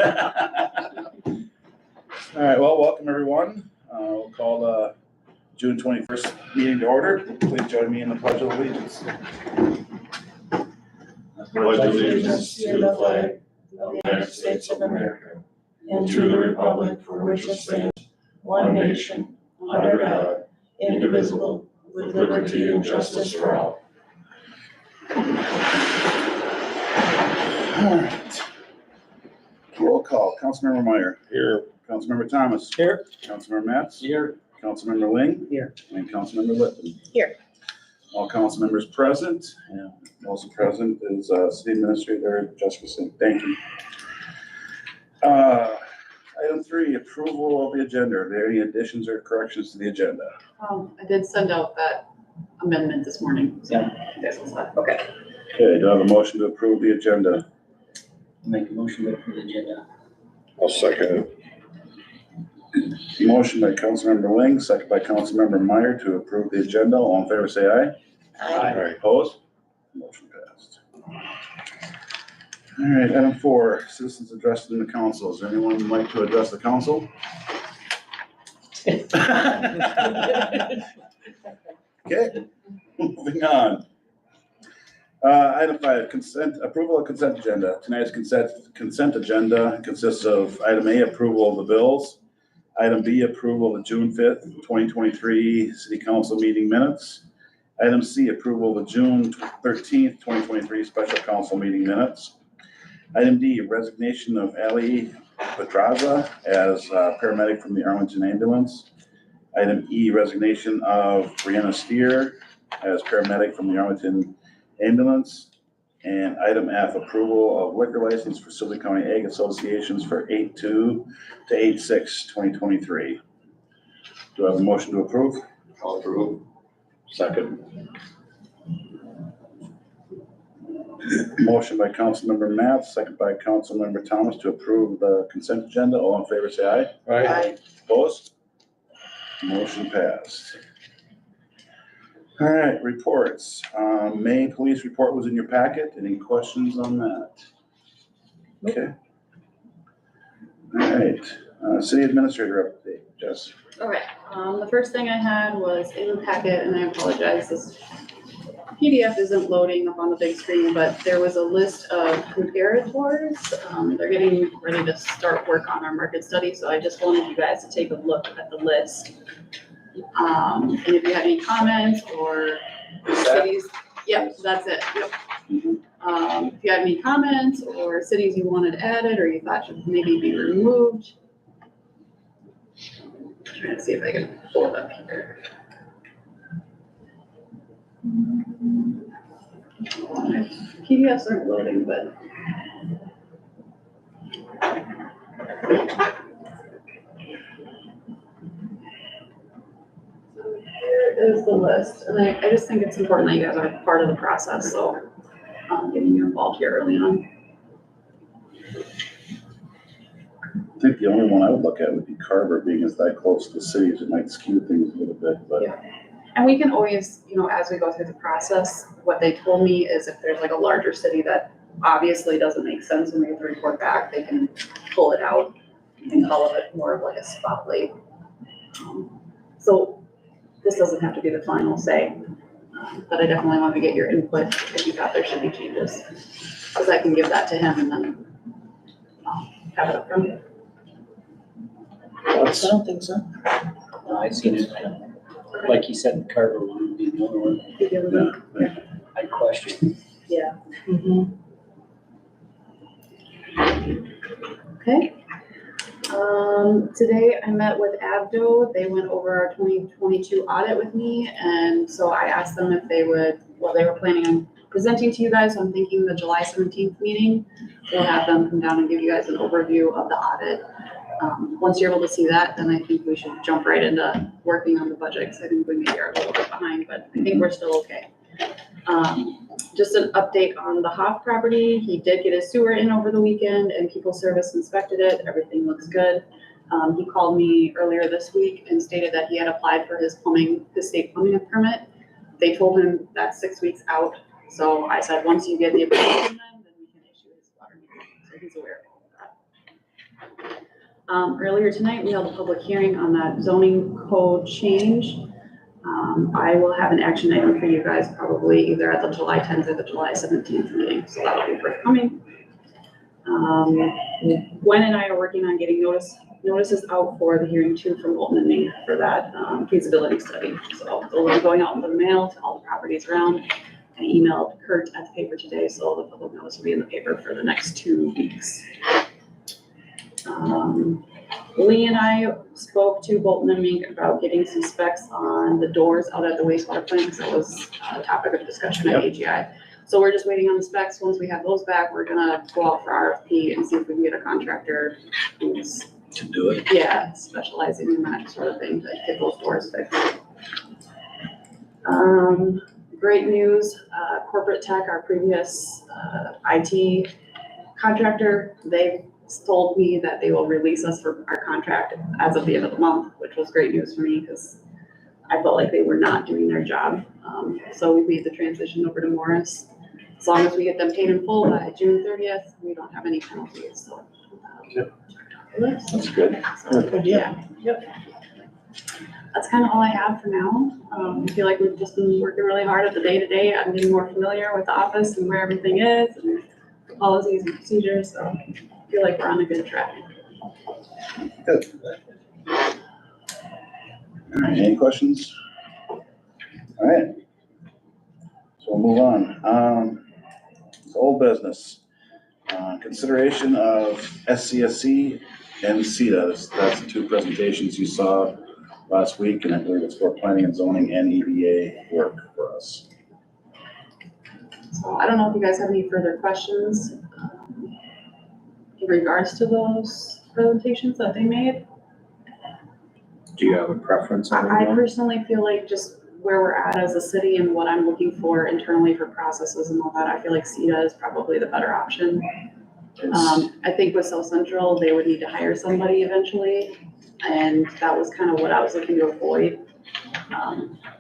All right, well, welcome everyone. We'll call the June 21st meeting to order. Please join me in the Pledge of Allegiance. I pledge allegiance to the flag of the United States of America and to the republic for which it stands, one nation, under God, indivisible, with liberty and justice for all. All right. Roll call. Councilmember Meyer. Here. Councilmember Thomas. Here. Councilmember Matz. Here. Councilmember Ling. Here. And Councilmember Lippman. Here. All council members present, and also present is City Administrator Jessica Singh. Thank you. Item 3, approval of the agenda. Are there any additions or corrections to the agenda? I did send out that amendment this morning. So you guys will sign. Okay. Okay, do I have a motion to approve the agenda? Make a motion to approve the agenda. I'll second it. Motion by Councilmember Ling, second by Councilmember Meyer to approve the agenda. All in favor, say aye. Aye. Opposed? Motion passed. All right, item 4, citizens addressed in the council. Is there anyone who'd like to address the council? Okay, moving on. Item 5, approval of consent agenda. Tonight's consent agenda consists of item A, approval of the bills. Item B, approval of the June 5th, 2023 City Council meeting minutes. Item C, approval of the June 13th, 2023 Special Council meeting minutes. Item D, resignation of Ali Pedraza as paramedic from the Arlington ambulance. Item E, resignation of Brianna Steer as paramedic from the Arlington ambulance. And item F, approval of liquor license for Sibley County Ag Associations for 8/2 to 8/6/2023. Do I have a motion to approve? I'll approve. Second. Motion by Councilmember Matz, second by Councilmember Thomas to approve the consent agenda. All in favor, say aye. Aye. Opposed? Motion passed. All right, reports. May police report was in your packet. Any questions on that? Okay. All right, city administrator update, Jess. Okay. The first thing I had was in the packet, and I apologize, this PDF isn't loading up on the big screen, but there was a list of comparators. They're getting ready to start work on our market study, so I just wanted you guys to take a look at the list. And if you have any comments or cities, yep, that's it. Yep. If you have any comments or cities you wanted added or you thought should maybe be removed. I'm trying to see if I can pull it up here. PDFs aren't loading, but. Here is the list, and I just think it's important that you guys are part of the process, so getting you involved here early on. I think the only one I would look at would be Carver, being as that close to the cities. It might skew things a little bit, but. Yeah. And we can always, as we go through the process, what they told me is if there's like a larger city that obviously doesn't make sense when we get the report back, they can pull it out and call it more of like a spotlight. So this doesn't have to be the final say, but I definitely want to get your input if you thought there should be changes. Because I can give that to him and then have it up from you. I don't think so. No, I've seen it. Like you said, Carver would be the only one I question. Yeah. Okay. Today I met with Abdo. They went over our 2022 audit with me, and so I asked them if they would, they were planning on presenting to you guys. So I'm thinking the July 17th meeting, we'll have them come down and give you guys an overview of the audit. Once you're able to see that, then I think we should jump right into working on the budget, because I think we maybe are a little bit behind, but I think we're still okay. Just an update on the Hoff property. He did get his sewer in over the weekend and People Service inspected it. Everything looks good. He called me earlier this week and stated that he had applied for his state plumbing permit. They told him that's 6 weeks out. So I said, once you get the approval from them, then we can issue his water meter. So he's aware of all of that. Earlier tonight, we held a public hearing on that zoning code change. I will have an action item for you guys probably either at the July 10th or the July 17th meeting, so that'll be forthcoming. Gwen and I are working on getting notices out for the hearing too from Bolton and Mink for that feasibility study. So they'll be going out in the mail to all the properties around. I emailed Kurt at the paper today, so the public notice will be in the paper for the next 2 weeks. Lee and I spoke to Bolton and Mink about getting some specs on the doors out at the wastewater plant, because that was a topic of discussion at AGI. So we're just waiting on the specs. Once we have those back, we're gonna go out for RFP and see if we can get a contractor who's To do it. specializing in that sort of thing to get those doors fixed. Great news, Corporate Tech, our previous IT contractor, they told me that they will release us for our contract as of the end of the month, which was great news for me because I felt like they were not doing their job. So we made the transition over to Morris. As long as we get them paid in full by June 30th, we don't have any penalties, so. That's good. So, yeah. Yep. That's kind of all I have for now. I feel like we've just been working really hard at the day-to-day. I'm getting more familiar with the office and where everything is and policies and procedures, so I feel like we're on a good track. Good. All right, any questions? All right. So we'll move on. It's old business. Consideration of SCSC and CETA. That's the 2 presentations you saw last week, and I believe it's for planning and zoning and EDA work for us. So I don't know if you guys have any further questions in regards to those presentations that they made. Do you have a preference on I one? personally feel like just where we're at as a city and what I'm looking for internally for processes and all that, I feel like CETA is probably the better option. I think with South Central, they would need to hire somebody eventually, and that was kind of what I was looking to avoid.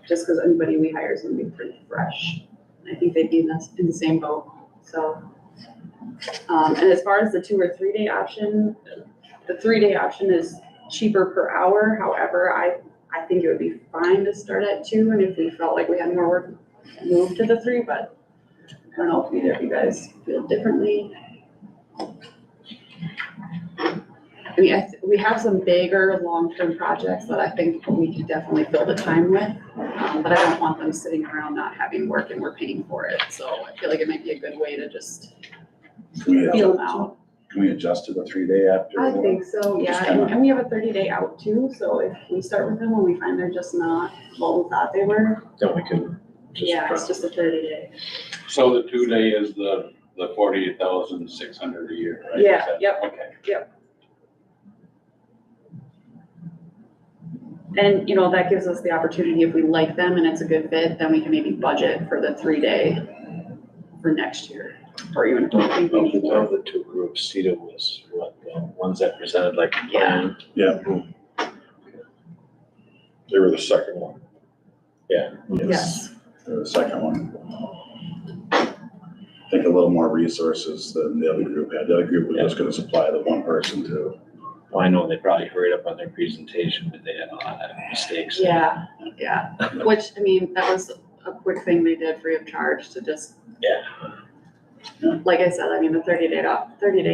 Just because anybody we hire is gonna be pretty fresh. I think they'd be in the same boat, so. And as far as the 2 or 3 day option, the 3 day option is cheaper per hour. However, I think it would be fine to start at 2, and if we felt like we had more work, move to the 3, but I don't know if either of you guys feel differently. I mean, we have some bigger long-term projects that I think we could definitely fill the time with, but I don't want them sitting around not having work and we're paying for it. So I feel like it might be a good way to just feel them out. Can we adjust to the 3-day after? I think so, yeah, Just kinda- and we have a 30-day out too, so if we start with them and we find they're just not what we thought they were, Then we can just. yeah, it's just a 30-day. So the 2-day is the 48,600 a year, right? Yeah, Is that- yep. Okay. And, you know, that gives us the opportunity, if we like them and it's a good fit, then we can maybe budget for the 3-day for next year, or even if we're thinking Of more. the 2 groups, CETA was what, the ones that presented like a plan? Yeah. They were the second one. Yeah. Yes, The second one. I think a little more resources than the other group had. The other group was just gonna supply the one person to. Well, I know they probably hurried up on their presentation, but they had a lot of mistakes. yeah, which, I mean, that was a quick thing they did free of charge to just. Yeah. Like I said, I mean, the 30-day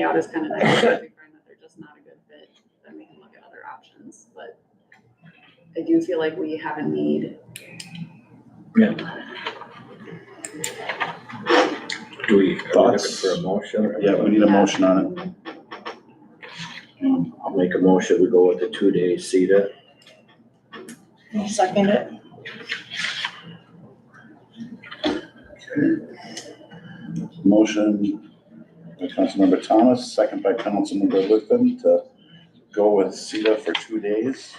out is kind of nice, if we find that they're just not a good fit, then we can look at other options, but I do feel like we have a need. Yeah. Are we looking Thoughts? for a motion? Yeah, we need a motion on it. I'll make a motion, we go with the 2-day CETA. I'll second it. Motion by Councilmember Thomas, second by Councilmember Lippin to go with CETA for 2 days.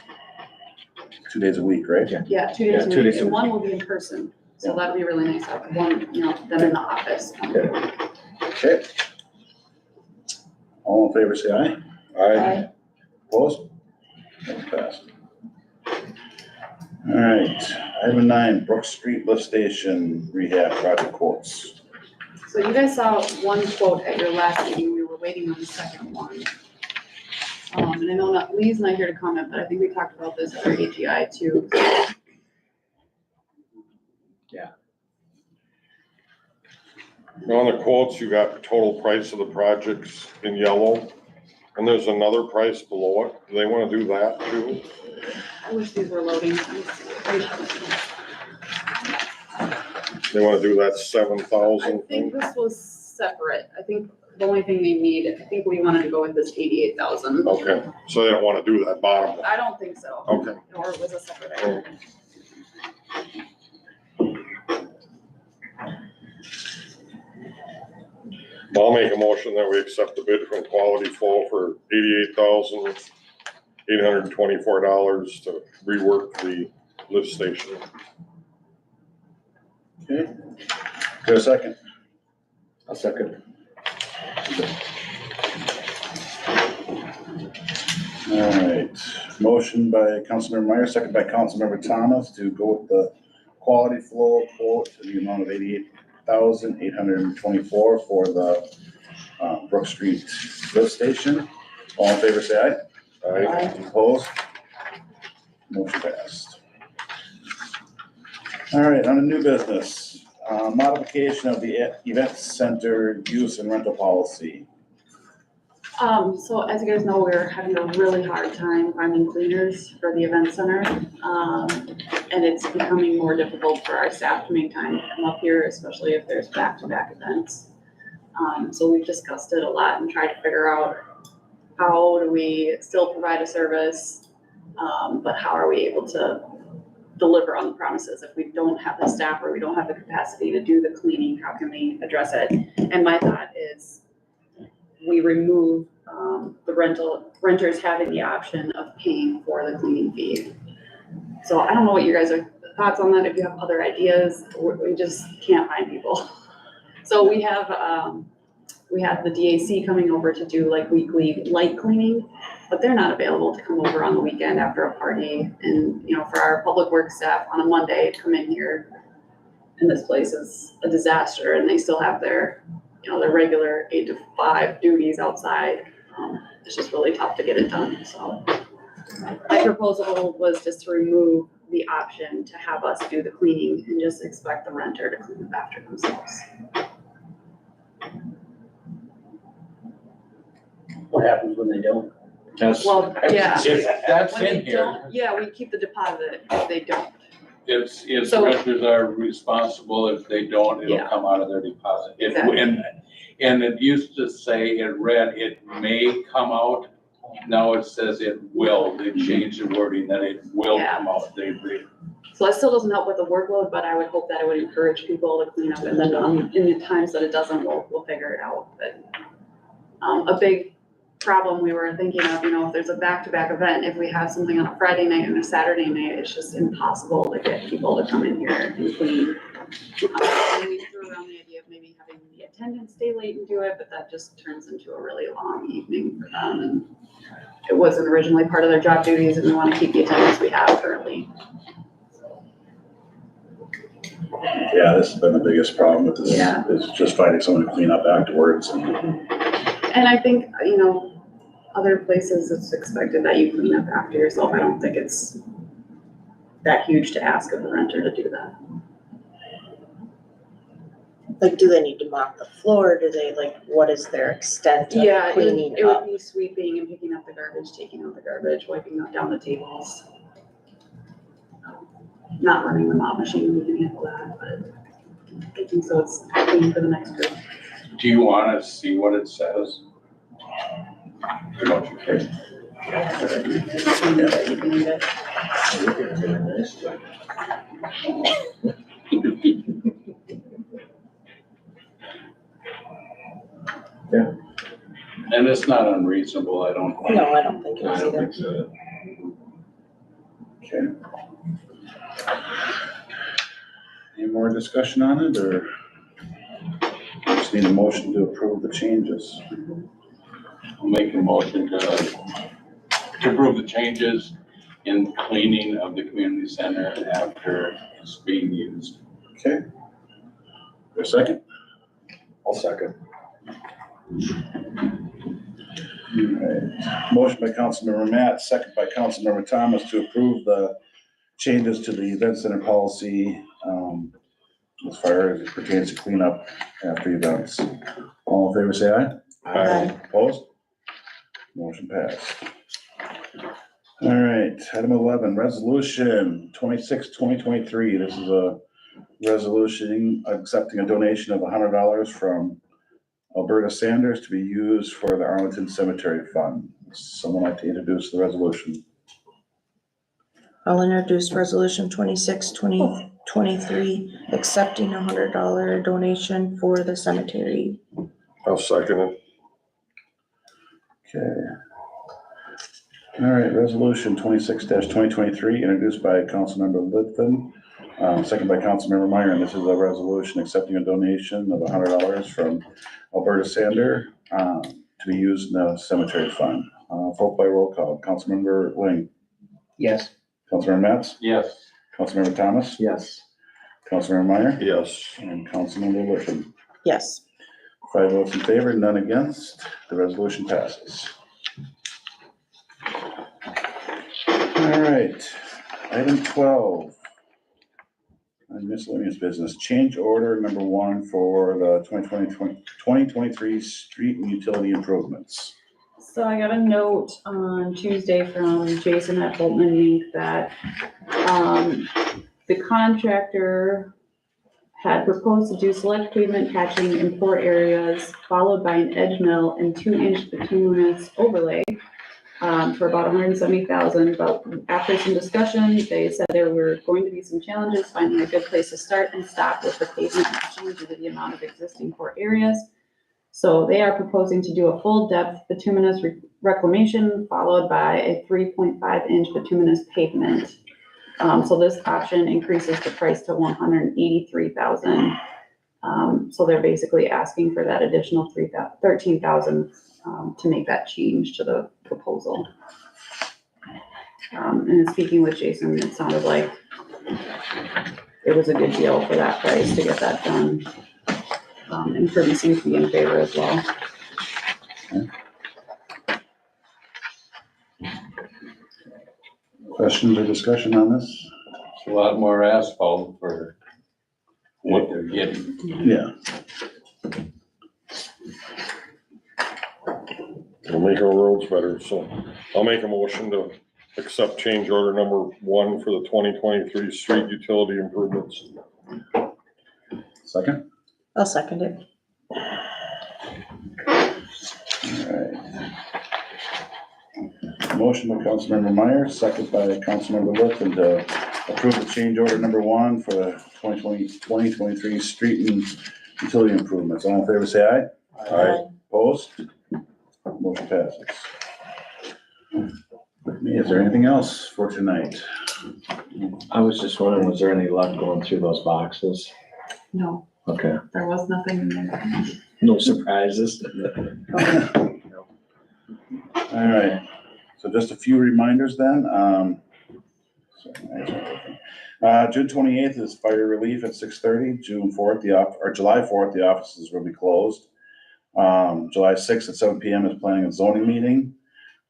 2 days a week, right? Yeah, 2 days Yeah, a 2 week, days a and week. one will be in person, so that'll be really nice, have one, you know, them in the office. Okay. All in favor, say aye. Aye. Opposed? That's passed. All right, item 9, Brook Street Lift Station Rehab Project quotes. So you guys saw one quote at your last meeting, we were waiting on the second one. And I know not, Lee's not here to comment, but I think we talked about this at our AGI too. On the quotes, you got total price of the projects in yellow, and there's another price below it. Do they wanna do that too? I wish these were loading. They wanna do that I 7,000 think thing? this was separate. I think the only thing they need, I think we wanted to go with this 88,000. Okay, so they don't wanna do that bottom one? I don't think so. Okay. Or it was a separate item. I'll make a motion that we accept the bid from Quality Flow for $88,824 to rework the lift station. Okay. Go a second. I'll second. All right, motion by Councilmember Meyer, second by Councilmember Thomas to go with the Quality Flow quote in the amount of $88,824 for the Brook Street lift station. All in favor, say aye. Aye. Opposed? Motion passed. All right, on to new business, modification of the event center use and rental policy. So as you guys know, we're having a really hard time finding cleaners for the event center. And it's becoming more difficult for our staff to make time to come up here, especially if there's back-to-back events. So we've discussed it a lot and tried to figure out how do we still provide a service, but how are we able to deliver on the promises? If we don't have the staff or we don't have the capacity to do the cleaning, how can we address it? And my thought is we remove the renters having the option of paying for the cleaning fee. So I don't know what you guys are thoughts on that, if you have other ideas. We just can't find people. So we have the DAC coming over to do like weekly light cleaning, but they're not available to come over on the weekend after a party. And, you know, for our public works staff on a Monday to come in here, and this place is a disaster, and they still have their, you know, their regular 8 to 5 duties outside. It's just really tough to get it done, so. My proposal was just to remove the option to have us do the cleaning and just expect the renter to clean up after themselves. What happens when they don't? Well, yeah. If that's When they in here, don't, yeah, we keep the deposit if they don't. if So- renters are responsible, if they don't, it'll Yeah. come out of their deposit. Exactly. And it used to say, it read, it may come out, now it says it will. They changed the wording that it will Yeah. come out. They So that still doesn't help with the workload, but I would hope that it would encourage people to clean up, and then in the times that it doesn't, we'll figure it out. But a big problem we were thinking of, you know, if there's a back-to-back event, if we have something on a Friday night and a Saturday night, it's just impossible to get people to come in here and clean. And we threw around the idea of maybe having the attendants stay late and do it, but that just turns into a really long evening for them. And it wasn't originally part of their job duties, and we want to keep the attendance we have currently. Yeah, this has been the biggest problem with this, Yeah. is just finding someone to clean up afterwards. And I think, you know, other places it's expected that you clean up after yourself. I don't think it's that huge to ask of the renter to do that. Like, do they need to mop the floor? Do they, like, what is their extent Yeah, of cleaning it would up? be sweeping and picking up the garbage, taking out the garbage, wiping up down the tables. Not running the mop machine, we can handle that, but I think so it's clean for the next group. Do you want to see what it says? Or don't you care? You can read it. And it's not unreasonable, I don't. No, I don't think it I is don't either. think so. Okay. Any more discussion on it, or just need a motion to approve the changes? I'll make a motion to approve the changes in cleaning of the community center after it's being used. Okay. A second? I'll second. Alright. Motion by Councilmember Matt, second by Councilmember Thomas to approve the changes to the event center policy, as far as it pertains to cleanup after events. All in favor, say aye. Aye. Opposed? Motion passed. All right, item 11, resolution 26/2023. This is a resolution accepting a donation of $100 from Alberta Sanders to be used for the Arlington Cemetery Fund. Someone like to introduce the resolution? I'll introduce resolution 26/2023, accepting $100 donation for the cemetery. I'll second it. Okay. All right, resolution 26/2023, introduced by Councilmember Littleton, second by Councilmember Meyer, and this is a resolution accepting a donation of $100 from Alberta Sander, to be used in the cemetery fund. Vote by roll call. Councilmember Ling, Yes. Councilmember Matz, Yes. Councilmember Thomas, Yes. Councilmember Meyer, Yes. and Councilmember Littleton. Yes. 5 votes in favor, none against. The resolution passes. All right, item 12. Miscellaneous business, change order number 1 for the 2023 street and utility improvements. So I got a note on Tuesday from Jason at Bolton and Mink that, the contractor had proposed to do select pavement patching in 4 areas, followed by an edge mill and 2-inch bituminous overlay, for about $170,000, but after some discussion, they said there were going to be some challenges finding a good place to start and stop with the pavement patching due to the amount of existing 4 areas. So they are proposing to do a full depth bituminous reclamation followed by a 3.5-inch bituminous pavement. So this option increases the price to $183,000. So they're basically asking for that additional $13,000 to make that change to the proposal. And speaking with Jason, it sounded like it was a good deal for that price to get that done. And Kirby seems to be in favor as well. Questions or discussion on this? It's a lot more asphalt for what they're getting. Yeah. It'll make our roads better, so I'll make a motion to accept change order number 1 for the 2023 street utility improvements. Second? I'll second it. All right. Motion by Councilmember Meyer, second by Councilmember Littleton to approve the change order number 1 for the 2023 street and utility improvements. All in favor, say aye. Aye. Opposed? Motion passes. Is there anything else for tonight? I was just wondering, was there any luck going through those boxes? No, Okay. there was nothing in there. No surprises? All right, so just a few reminders then. June 28th is fire relief at 6:30. June 4th, July 4th, the offices will be closed. July 6th at 7 PM is planning and zoning meeting.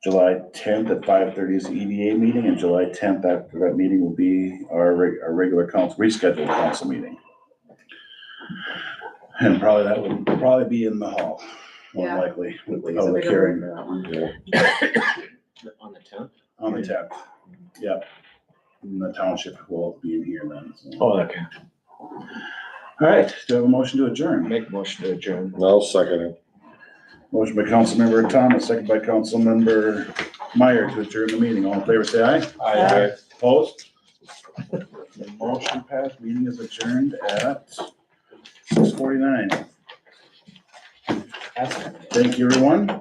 July 10th at 5:30 is the EDA meeting, and July 10th after that meeting will be our regular rescheduled council meeting. And probably that would probably be in the hall, more Yeah. likely, with the It's a public bigger room hearing for that one. On the 10th? on the 10th. Yep. And the township will be in here then. So. Oh, okay. All right, do I have a motion to adjourn? Make a motion to adjourn. I'll second it. Motion by Councilmember Thomas, second by Councilmember Meyer to adjourn the meeting. All in favor, say aye. Aye. Opposed? The motion passed. Meeting is adjourned at 6:49. Thank you, everyone.